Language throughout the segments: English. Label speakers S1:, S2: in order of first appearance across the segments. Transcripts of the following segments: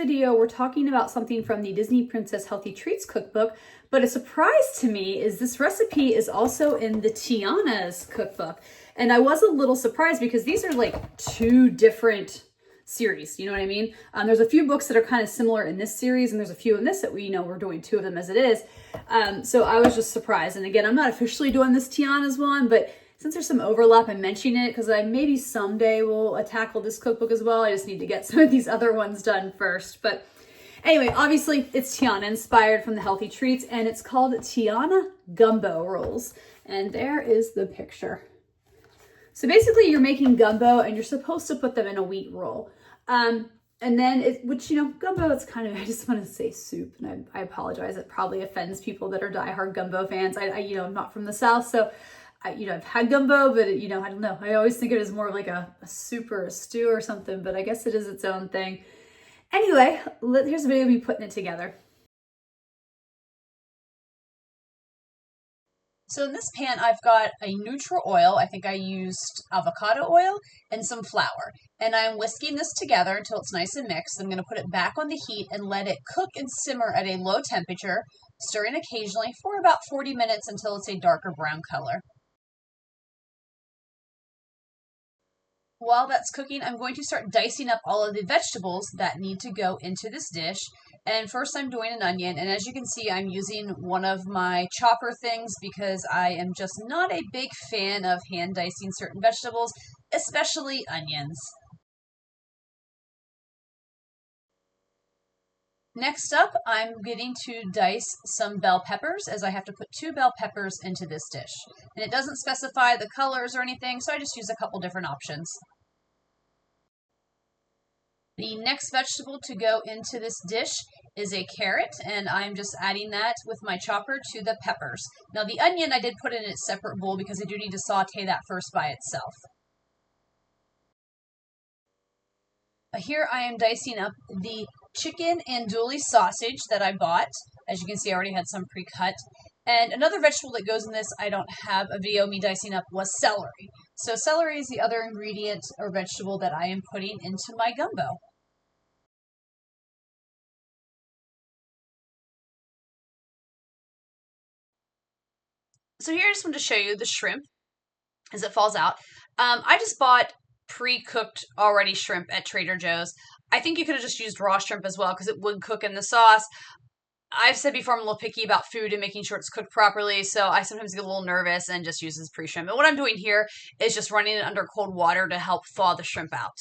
S1: video, we're talking about something from the Disney Princess Healthy Treats cookbook, but a surprise to me is this recipe is also in the Tiana's cookbook. And I was a little surprised because these are like two different series, you know what I mean? There's a few books that are kind of similar in this series, and there's a few in this that we're doing two of them as it is. So I was just surprised. And again, I'm not officially doing this Tiana's one, but since there's some overlap, I'm mentioning it because I maybe someday will tackle this cookbook as well. I just need to get some of these other ones done first. But anyway, obviously it's Tiana inspired from the Healthy Treats, and it's called Tiana Gumbo rolls. And there is the picture. So basically you're making gumbo and you're supposed to put them in a wheat roll. And then, gumbo, it's kind of, I just want to say soup, and I apologize. It probably offends people that are diehard gumbo fans. I'm not from the South, so I've had gumbo, but I don't know. I always think it is more like a soup or a stew or something, but I guess it is its own thing. Anyway, here's a video of me putting it together. So in this pan, I've got a neutral oil. I think I used avocado oil and some flour. And I'm whisking this together until it's nice and mixed. I'm going to put it back on the heat and let it cook and simmer at a low temperature, stirring occasionally for about 40 minutes until it's a darker brown color. While that's cooking, I'm going to start dicing up all of the vegetables that need to go into this dish. And first I'm doing an onion, and as you can see, I'm using one of my chopper things because I am just not a big fan of hand dicing certain vegetables, especially onions. Next up, I'm getting to dice some bell peppers, as I have to put 2 bell peppers into this dish. And it doesn't specify the colors or anything, so I just use a couple different options. The next vegetable to go into this dish is a carrot, and I'm just adding that with my chopper to the peppers. Now the onion I did put in a separate bowl because I do need to saute that first by itself. Here I am dicing up the chicken andouille sausage that I bought. As you can see, I already had some pre-cut. And another vegetable that goes in this, I don't have a video of me dicing up, was celery. So celery is the other ingredient or vegetable that I am putting into my gumbo. So here I just want to show you the shrimp as it falls out. I just bought pre-cooked already shrimp at Trader Joe's. I think you could have just used raw shrimp as well because it would cook in the sauce. I've said before I'm a little picky about food and making sure it's cooked properly, so I sometimes get a little nervous and just use this pre-shrimp. And what I'm doing here is just running it under cold water to help thaw the shrimp out.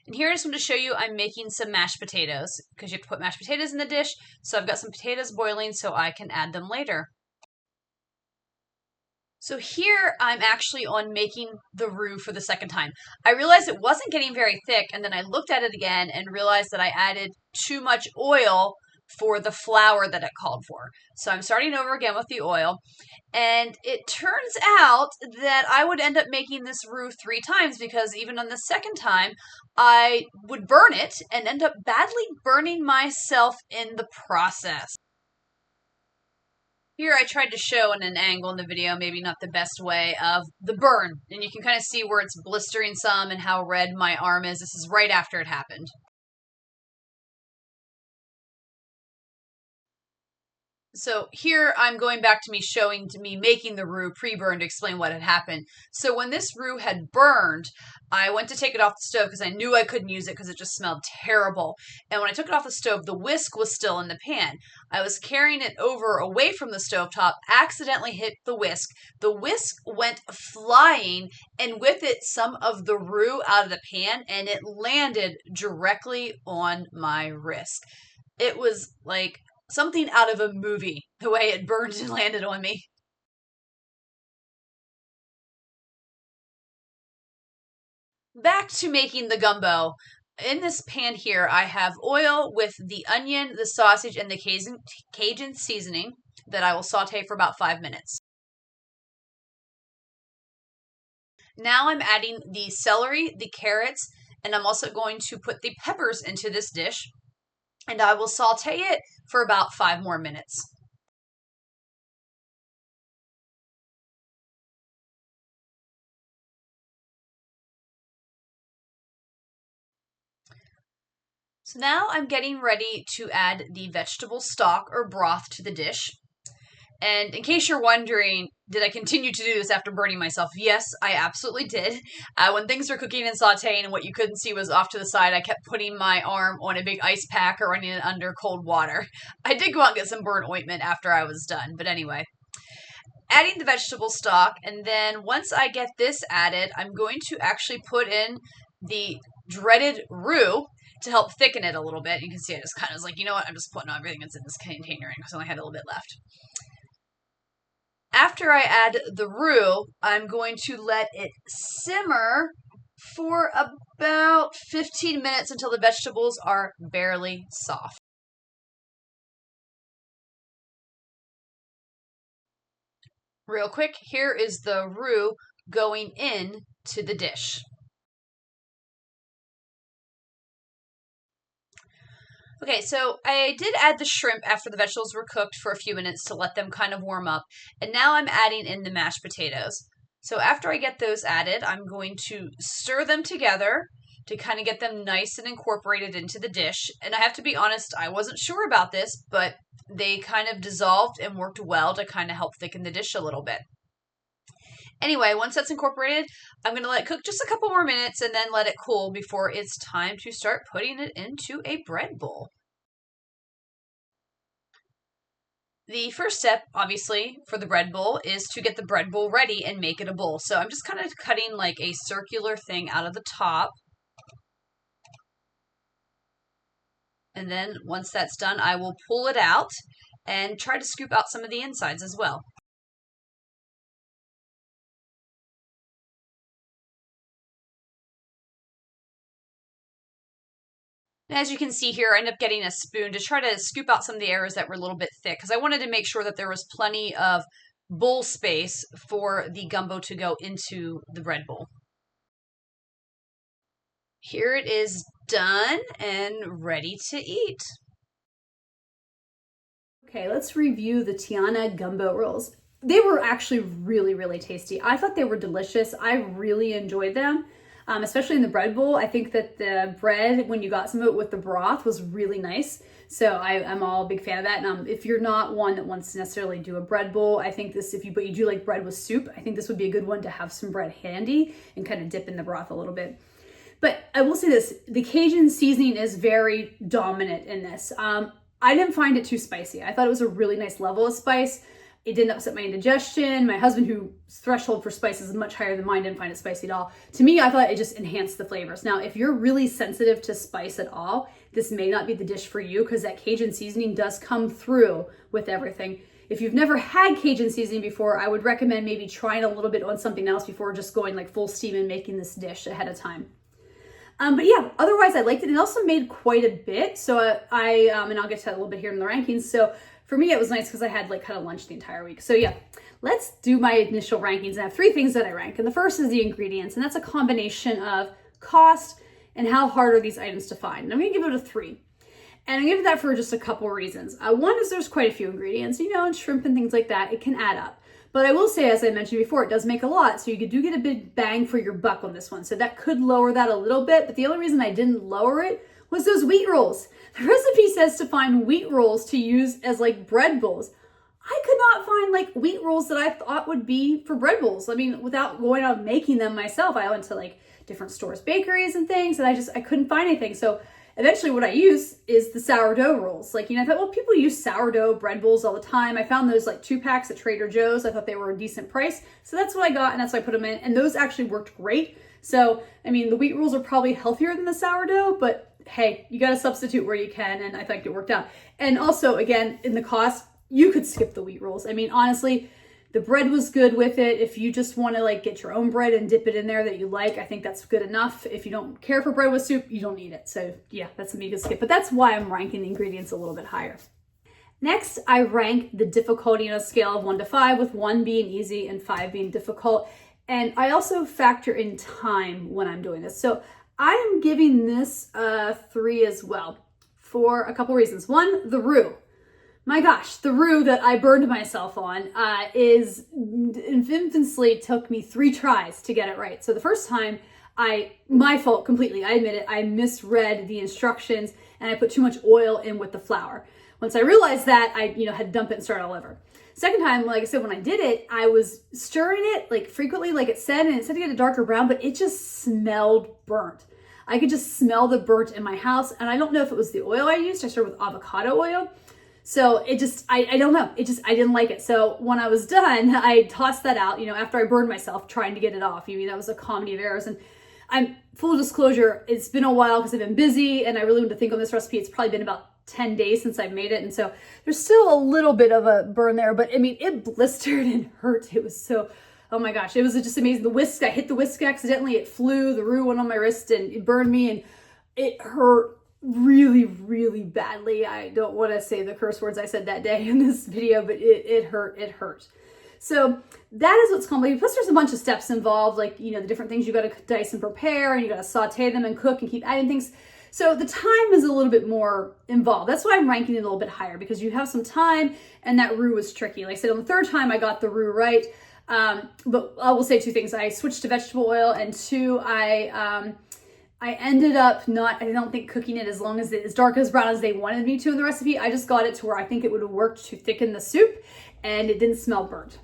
S1: And here I just want to show you I'm making some mashed potatoes because you have to put mashed potatoes in the dish. So I've got some potatoes boiling so I can add them later. So here I'm actually on making the roux for the second time. I realized it wasn't getting very thick, and then I looked at it again and realized that I added too much oil for the flour that it called for. So I'm starting over again with the oil, and it turns out that I would end up making this roux 3 times because even on the second time, I would burn it and end up badly burning myself in the process. Here I tried to show in an angle in the video, maybe not the best way, of the burn. And you can kind of see where it's blistering some and how red my arm is. This is right after it happened. So here I'm going back to me showing to me making the roux pre-burned to explain what had happened. So when this roux had burned, I went to take it off the stove because I knew I couldn't use it because it just smelled terrible. And when I took it off the stove, the whisk was still in the pan. I was carrying it over away from the stovetop, accidentally hit the whisk. The whisk went flying, and with it some of the roux out of the pan, and it landed directly on my wrist. It was like something out of a movie, the way it burned and landed on me. Back to making the gumbo. In this pan here, I have oil with the onion, the sausage, and the Cajun seasoning that I will saute for about 5 minutes. Now I'm adding the celery, the carrots, and I'm also going to put the peppers into this dish. And I will saute it for about 5 more minutes. So now I'm getting ready to add the vegetable stock or broth to the dish. And in case you're wondering, did I continue to do this after burning myself? Yes, I absolutely did. When things were cooking and sauteing and what you couldn't see was off to the side, I kept putting my arm on a big ice pack or running it under cold water. I did go out and get some burn ointment after I was done, but anyway. Adding the vegetable stock, and then once I get this added, I'm going to actually put in the dreaded roux to help thicken it a little bit. You can see I just kind of was like, you know what, I'm just putting everything that's in this container in because I only had a little bit left. After I add the roux, I'm going to let it simmer for about 15 minutes until the vegetables are barely soft. Real quick, here is the roux going in to the dish. Okay, so I did add the shrimp after the vegetables were cooked for a few minutes to let them kind of warm up. And now I'm adding in the mashed potatoes. So after I get those added, I'm going to stir them together to kind of get them nice and incorporated into the dish. And I have to be honest, I wasn't sure about this, but they kind of dissolved and worked well to kind of help thicken the dish a little bit. Anyway, once that's incorporated, I'm going to let it cook just a couple more minutes and then let it cool before it's time to start putting it into a bread bowl. The first step, obviously, for the bread bowl is to get the bread bowl ready and make it a bowl. So I'm just kind of cutting like a circular thing out of the top. And then once that's done, I will pull it out and try to scoop out some of the insides as well. And as you can see here, I ended up getting a spoon to try to scoop out some of the areas that were a little bit thick because I wanted to make sure that there was plenty of bowl space for the gumbo to go into the bread bowl. Here it is done and ready to eat. Okay, let's review the Tiana Gumbo rolls. They were actually really, really tasty. I thought they were delicious. I really enjoyed them. Especially in the bread bowl. I think that the bread, when you got some of it with the broth, was really nice. So I'm all a big fan of that. And if you're not one that wants to necessarily do a bread bowl, I think this, but you do like bread with soup, I think this would be a good one to have some bread handy and kind of dip in the broth a little bit. But I will say this, the Cajun seasoning is very dominant in this. I didn't find it too spicy. I thought it was a really nice level of spice. It didn't upset my indigestion. My husband, whose threshold for spice is much higher than mine, didn't find it spicy at all. To me, I thought it just enhanced the flavors. Now, if you're really sensitive to spice at all, this may not be the dish for you because that Cajun seasoning does come through with everything. If you've never had Cajun seasoning before, I would recommend maybe trying a little bit on something else before just going like full steam and making this dish ahead of time. But yeah, otherwise I liked it. It also made quite a bit. So and I'll get to that a little bit here in the rankings. So for me, it was nice because I had like kind of lunch the entire week. So yeah, let's do my initial rankings. I have 3 things that I rank. And the first is the ingredients. And that's a combination of cost and how hard are these items to find. And I'm going to give it a 3. And I'm going to give that for just a couple reasons. One is there's quite a few ingredients, and shrimp and things like that. It can add up. But I will say, as I mentioned before, it does make a lot. So you do get a big bang for your buck on this one. So that could lower that a little bit. But the only reason I didn't lower it was those wheat rolls. The recipe says to find wheat rolls to use as like bread bowls. I could not find like wheat rolls that I thought would be for bread bowls. I mean, without going out and making them myself, I went to like different stores, bakeries and things, and I couldn't find anything. So eventually what I use is the sourdough rolls. I thought, well, people use sourdough bread bowls all the time. I found those like 2 packs at Trader Joe's. I thought they were a decent price. So that's what I got, and that's why I put them in. And those actually worked great. So, I mean, the wheat rolls are probably healthier than the sourdough, but hey, you got to substitute where you can, and I think it worked out. And also, again, in the cost, you could skip the wheat rolls. I mean, honestly, the bread was good with it. If you just want to like get your own bread and dip it in there that you like, I think that's good enough. If you don't care for bread with soup, you don't need it. So yeah, that's something you can skip. But that's why I'm ranking the ingredients a little bit higher. Next, I rank the difficulty on a scale of 1 to 5, with 1 being easy and 5 being difficult. And I also factor in time when I'm doing this. So I am giving this a 3 as well for a couple reasons. One, the roux. My gosh, the roux that I burned myself on infamously took me 3 tries to get it right. So the first time my fault completely. I admit it. I misread the instructions and I put too much oil in with the flour. Once I realized that, I, had to dump it and start all over. Second time, like I said, when I did it, I was stirring it like frequently, like it said, and it said to get a darker brown, but it just smelled burnt. I could just smell the burnt in my house. And I don't know if it was the oil I used. I started with avocado oil. So it just, I don't know. I didn't like it. So when I was done, I tossed that out, after I burned myself trying to get it off. That was a comedy of errors. And I'm full disclosure, it's been a while because I've been busy and I really wanted to think on this recipe. It's probably been about 10 days since I've made it. And so there's still a little bit of a burn there, but it blistered and hurt. It was so, oh my gosh, it was just amazing. The whisk, I hit the whisk accidentally. It flew, the roux went on my wrist and it burned me and it hurt really, really badly. I don't want to say the curse words I said that day in this video, but it hurt. So that is what's complicated. Plus there's a bunch of steps involved, like, the different things you got to dice and prepare, and you got to saute them and cook and keep adding things. So the time is a little bit more involved. That's why I'm ranking it a little bit higher, because you have some time and that roux was tricky. Like I said, on the third time I got the roux right. But I will say two things. I switched to vegetable oil, and two, I ended up I don't think cooking it as dark as brown as they wanted me to in the recipe. I just got it to where I think it would have worked to thicken the soup, and it didn't smell burnt.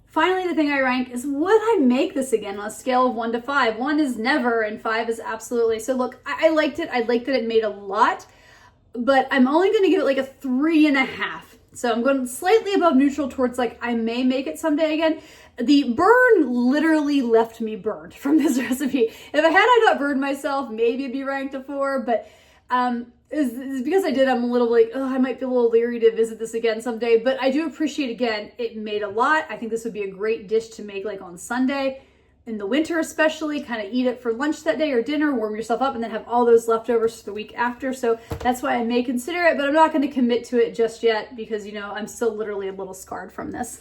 S1: Finally, the thing I rank is, would I make this again on a scale of 1 to 5? 1 is never, and 5 is absolutely. So look, I liked it. I liked that it made a lot, but I'm only going to give it like a 3.5. So I'm going slightly above neutral towards like, I may make it someday again. The burn literally left me burned from this recipe. If I not burned myself, maybe it'd be ranked a 4, but is because I did, I'm a little like, I might be a little leery to visit this again someday, but I do appreciate, again, it made a lot. I think this would be a great dish to make like on Sunday, in the winter especially, kind of eat it for lunch that day or dinner, warm yourself up, and then have all those leftovers for the week after. So that's why I may consider it, but I'm not going to commit to it just yet because, I'm still literally a little scarred from this.